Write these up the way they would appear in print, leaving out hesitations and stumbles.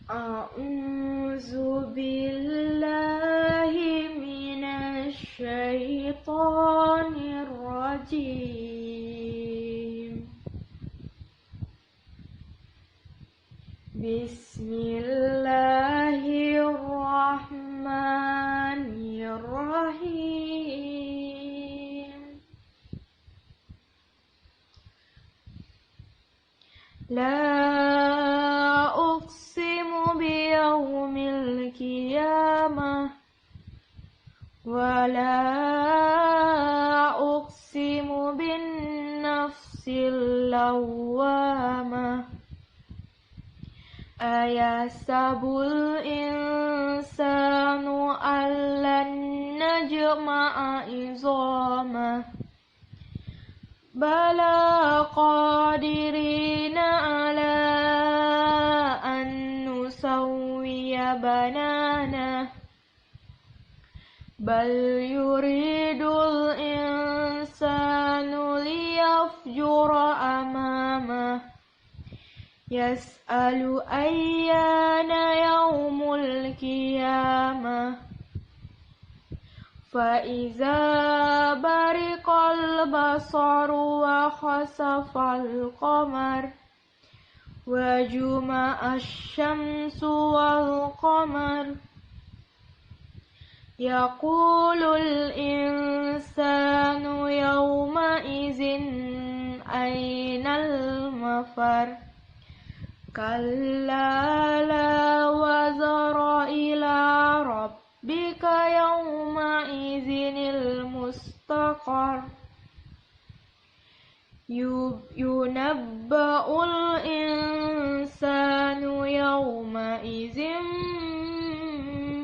A'udzu billahi minasy syaithanir rajim. Bismillahirrahmanirrahim. La uqsimu biyawmil qiyamah wa la uqsimu bin nafsil lawwamah. Ayasabul insanu allan najma'a izamah. Bala qadirina ala an nusawwiya banana. Bal yuridul insanu liyafjura amamah. Yas'alu ayyana yaumul qiyamah. Fa'iza bariqal basaru wa khasafal qamar wa juma'ash syamsu wal qamar. Yaqulul insanu yawma izin aynal mafar. Kalla la wazara ila rabbika yawma izinil mustaqar. Yunabba'ul insanu yawma izin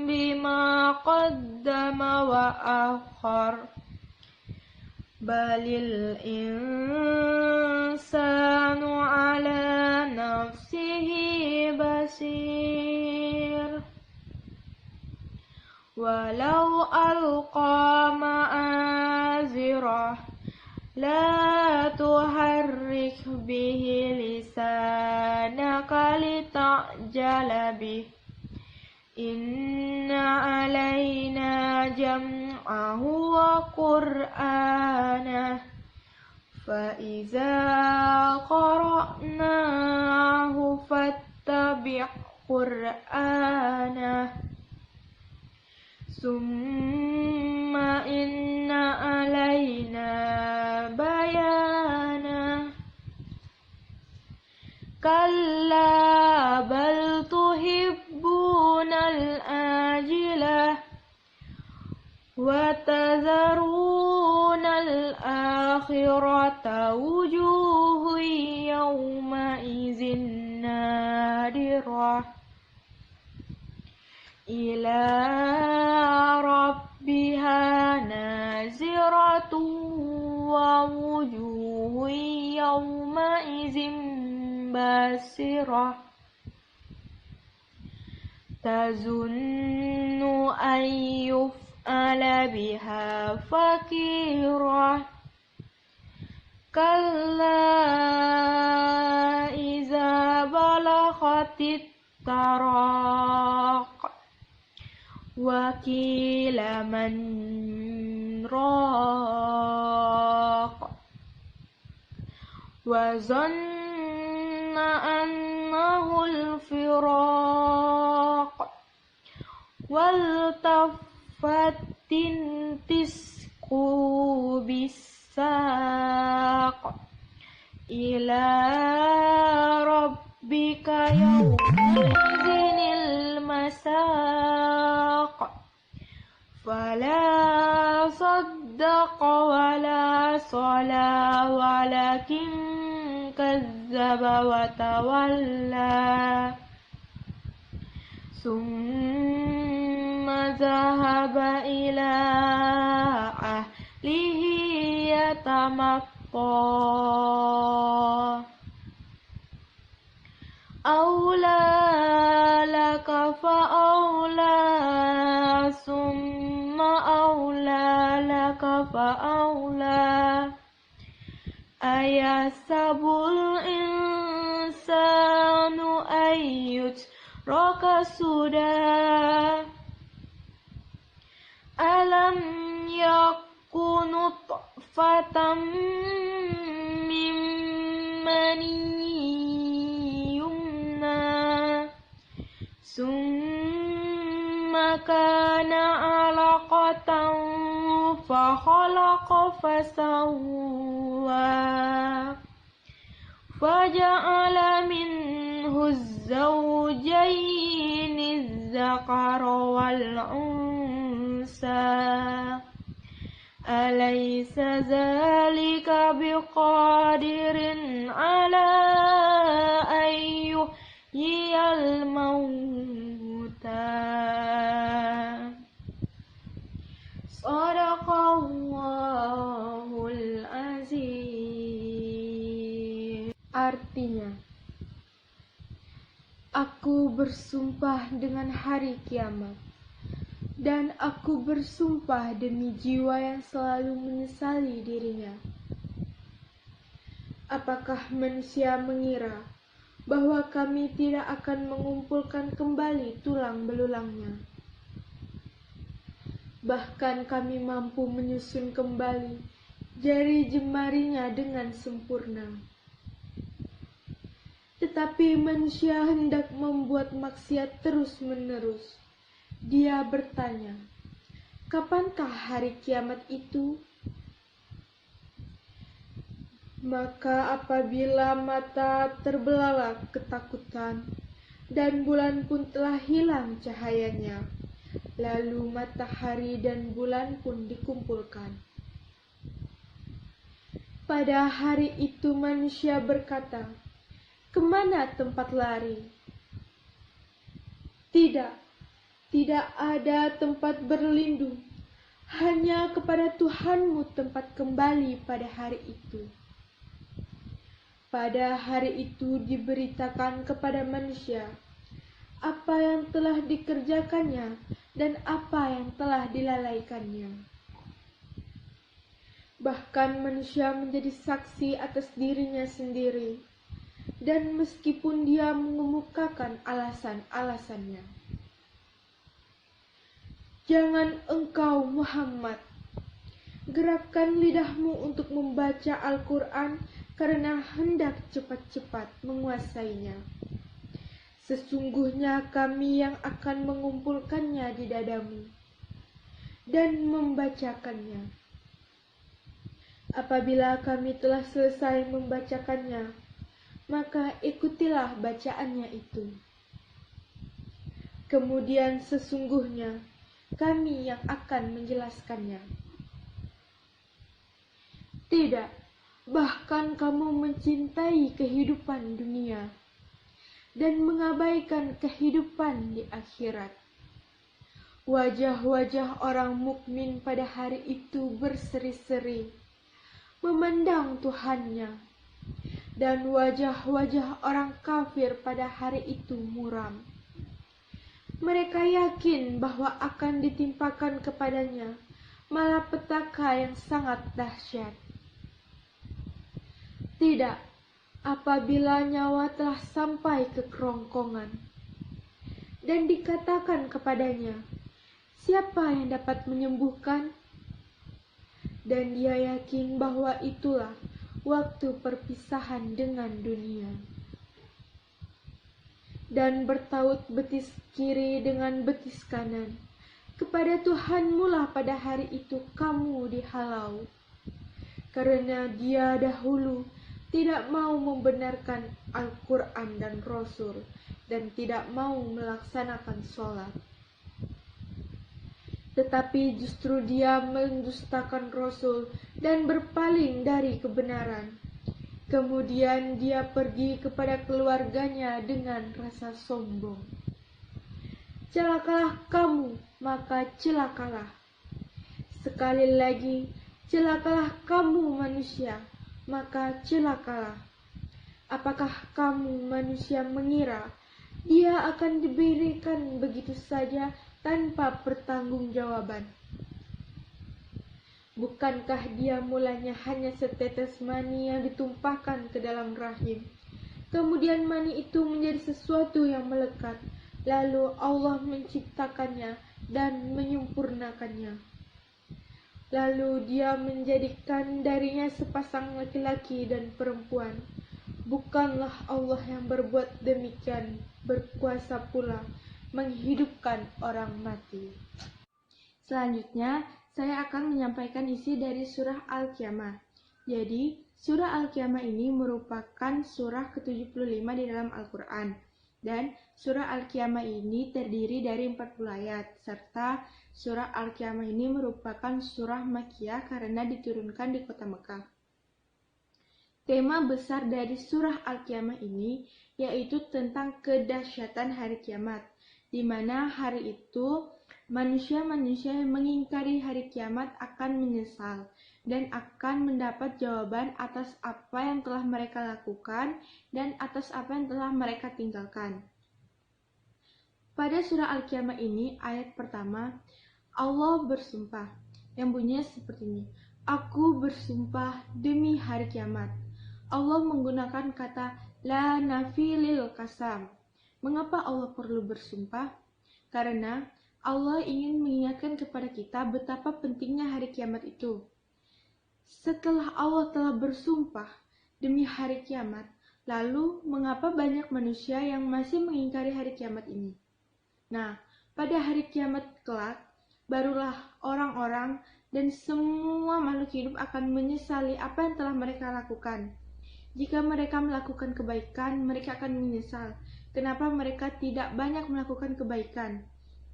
bima qaddama wa akhar. Balil insanu ala nafsihi basir. Walau alqa ma'azirah la tuharrik bihi lisanaka lita'jala bih. Inna alayna jam'ahu wa qur'anah. Fa'iza qara'nahu fattabi' qur'anah. Summa inna alayna bayanah. Kalla bal tuhibbunal ajilah wa tadharunal akhirata wujuhu yawma izin nadirah ila rabbiha naziratu wa wujuhu yawma izin basirah. Tazunnu an yuf'ala biha fakirah. Kalla iza balaghatit taraq wa qila man raq wa zanna annahu al-firaq wal taffatin tisqu bis-saq ila rabbika yawma'idhinil masaq. Fala saddaqa wala sala walakin kazzaba wa tawalla. Summa zahaba ila ahlihi yatamatta. Awla laka fa'awla. Summa awla laka fa'awla. Ayasabul insanu ayyut roka sudah. Alam yakunu nutfatan min mani yumna summa kana alaqatan fa khalaqa fasawwa faja'ala minhu az-zawjayni az-zakara wal unsa alaysa zalika biqadirin ala an yuhyiyal mauta. Shadaqallahul azim. Artinya, aku bersumpah dengan hari kiamat, dan aku bersumpah demi jiwa yang selalu menyesali dirinya. Apakah manusia mengira bahwa kami tidak akan mengumpulkan kembali tulang belulangnya? Bahkan kami mampu menyusun kembali jari jemarinya dengan sempurna. Tetapi manusia hendak membuat maksiat terus-menerus. Dia bertanya, kapankah hari kiamat itu? Maka apabila mata terbelalak ketakutan dan bulan pun telah hilang cahayanya, lalu matahari dan bulan pun dikumpulkan. Pada hari itu manusia berkata, kemana tempat lari? Tidak ada tempat berlindung, hanya kepada Tuhanmu tempat kembali pada hari itu. Pada hari itu diberitakan kepada manusia apa yang telah dikerjakannya dan apa yang telah dilalaikannya. Bahkan manusia menjadi saksi atas dirinya sendiri, dan meskipun dia mengemukakan alasan-alasannya. Jangan engkau Muhammad gerakkan lidahmu untuk membaca Al-Quran karena hendak cepat-cepat menguasainya. Sesungguhnya kami yang akan mengumpulkannya di dadamu dan membacakannya. Apabila kami telah selesai membacakannya, maka ikutilah bacaannya itu. Kemudian sesungguhnya kami yang akan menjelaskannya. Tidak, bahkan kamu mencintai kehidupan dunia dan mengabaikan kehidupan di akhirat. Wajah-wajah orang mukmin pada hari itu berseri-seri, memandang Tuhannya, dan wajah-wajah orang kafir pada hari itu muram. Mereka yakin bahwa akan ditimpakan kepadanya malapetaka yang sangat dahsyat. Tidak, apabila nyawa telah sampai ke kerongkongan dan dikatakan kepadanya, siapa yang dapat menyembuhkan? Dan dia yakin bahwa itulah waktu perpisahan dengan dunia. Dan bertaut betis kiri dengan betis kanan. Kepada Tuhanmu lah pada hari itu kamu dihalau. Karena dia dahulu tidak mau membenarkan Al-Quran dan Rasul, dan tidak mau melaksanakan sholat. Tetapi justru dia mendustakan Rasul dan berpaling dari kebenaran. Kemudian dia pergi kepada keluarganya dengan rasa sombong. Celakalah kamu, maka celakalah. Sekali lagi, celakalah kamu manusia, maka celakalah. Apakah kamu manusia mengira dia akan diberikan begitu saja tanpa pertanggungjawaban? Bukankah dia mulanya hanya setetes mani yang ditumpahkan ke dalam rahim, kemudian mani itu menjadi sesuatu yang melekat, lalu Allah menciptakannya dan menyempurnakannya. Lalu Dia menjadikan darinya sepasang laki-laki dan perempuan. Bukanlah Allah yang berbuat demikian, berkuasa pula menghidupkan orang mati. Selanjutnya, saya akan menyampaikan isi dari surah Al-Qiyamah. Jadi, surah Al-Qiyamah ini merupakan surah ke-75 di dalam Al-Quran. Dan surah Al-Qiyamah ini terdiri dari 40 ayat, serta surah Al-Qiyamah ini merupakan surah Makkiyah karena diturunkan di kota Mekah. Tema besar dari surah Al-Qiyamah ini yaitu tentang kedahsyatan hari kiamat, di mana hari itu manusia-manusia yang mengingkari hari kiamat akan menyesal dan akan mendapat jawaban atas apa yang telah mereka lakukan dan atas apa yang telah mereka tinggalkan. Pada surah Al-Qiyamah ini, ayat pertama, Allah bersumpah, yang bunyinya seperti ini. Aku bersumpah demi hari kiamat. Allah menggunakan kata la nafi lil qasam. Mengapa Allah perlu bersumpah? Karena Allah ingin mengingatkan kepada kita betapa pentingnya hari kiamat itu. Setelah Allah telah bersumpah demi hari kiamat, lalu mengapa banyak manusia yang masih mengingkari hari kiamat ini? Nah, pada hari kiamat kelak, barulah orang-orang dan semua makhluk hidup akan menyesali apa yang telah mereka lakukan. Jika mereka melakukan kebaikan, mereka akan menyesal. Kenapa mereka tidak banyak melakukan kebaikan?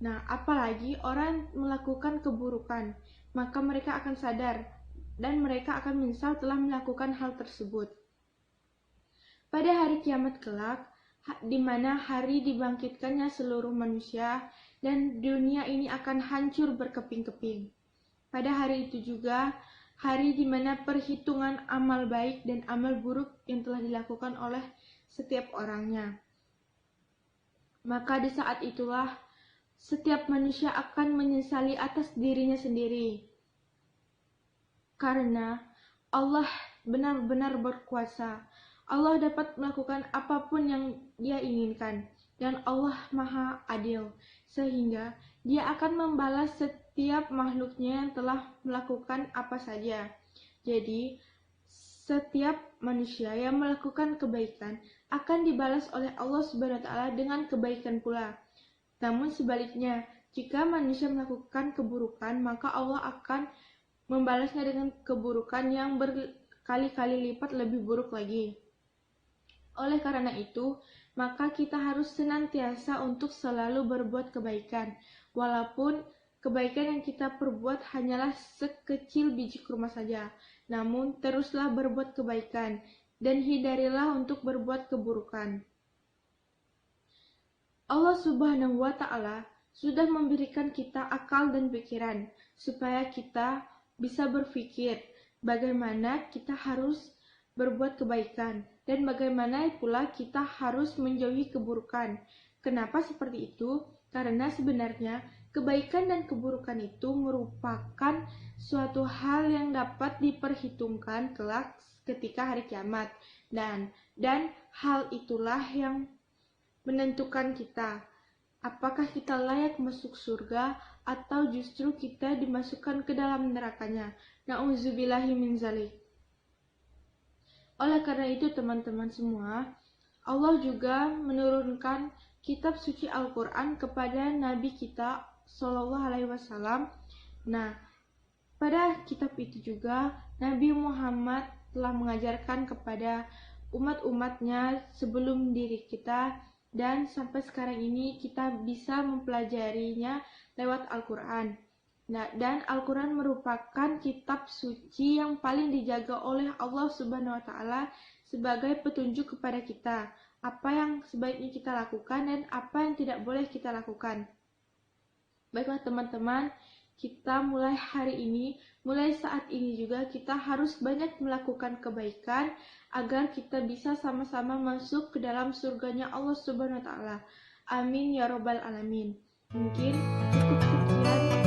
Nah, apalagi orang melakukan keburukan, maka mereka akan sadar dan mereka akan menyesal telah melakukan hal tersebut. Pada hari kiamat kelak, di mana hari dibangkitkannya seluruh manusia dan dunia ini akan hancur berkeping-keping. Pada hari itu juga, hari di mana perhitungan amal baik dan amal buruk yang telah dilakukan oleh setiap orangnya. Maka di saat itulah, setiap manusia akan menyesali atas dirinya sendiri. Karena Allah benar-benar berkuasa. Allah dapat melakukan apapun yang Dia inginkan. Dan Allah Maha Adil. Sehingga Dia akan membalas setiap makhluknya yang telah melakukan apa saja. Jadi, setiap manusia yang melakukan kebaikan akan dibalas oleh Allah Subhanahu wa Ta'ala dengan kebaikan pula. Namun sebaliknya, jika manusia melakukan keburukan, maka Allah akan membalasnya dengan keburukan yang berkali-kali lipat lebih buruk lagi. Oleh karena itu, maka kita harus senantiasa untuk selalu berbuat kebaikan, walaupun kebaikan yang kita perbuat hanyalah sekecil biji kurma saja. Namun, teruslah berbuat kebaikan, dan hindarilah untuk berbuat keburukan. Allah Subhanahu wa Ta'ala sudah memberikan kita akal dan pikiran, supaya kita bisa berpikir bagaimana kita harus berbuat kebaikan, dan bagaimana pula kita harus menjauhi keburukan. Kenapa seperti itu? Karena sebenarnya kebaikan dan keburukan itu merupakan suatu hal yang dapat diperhitungkan kelak ketika hari kiamat. Dan hal itulah yang menentukan kita. Apakah kita layak masuk surga atau justru kita dimasukkan ke dalam nerakanya. Na'udzubillahi min zalik. Oleh karena itu teman-teman semua, Allah juga menurunkan kitab suci Al-Quran kepada Nabi kita Shallallahu Alaihi Wasallam. Nah, pada kitab itu juga Nabi Muhammad telah mengajarkan kepada umat-umatnya sebelum diri kita, dan sampai sekarang ini kita bisa mempelajarinya lewat Al-Quran. Nah, dan Al-Quran merupakan kitab suci yang paling dijaga oleh Allah Subhanahu wa Ta'ala sebagai petunjuk kepada kita, apa yang sebaiknya kita lakukan dan apa yang tidak boleh kita lakukan. Baiklah teman-teman, kita mulai hari ini, mulai saat ini juga kita harus banyak melakukan kebaikan agar kita bisa sama-sama masuk ke dalam surganya Allah Subhanahu wa Ta'ala. Amin ya robbal alamin. Mungkin cukup sekian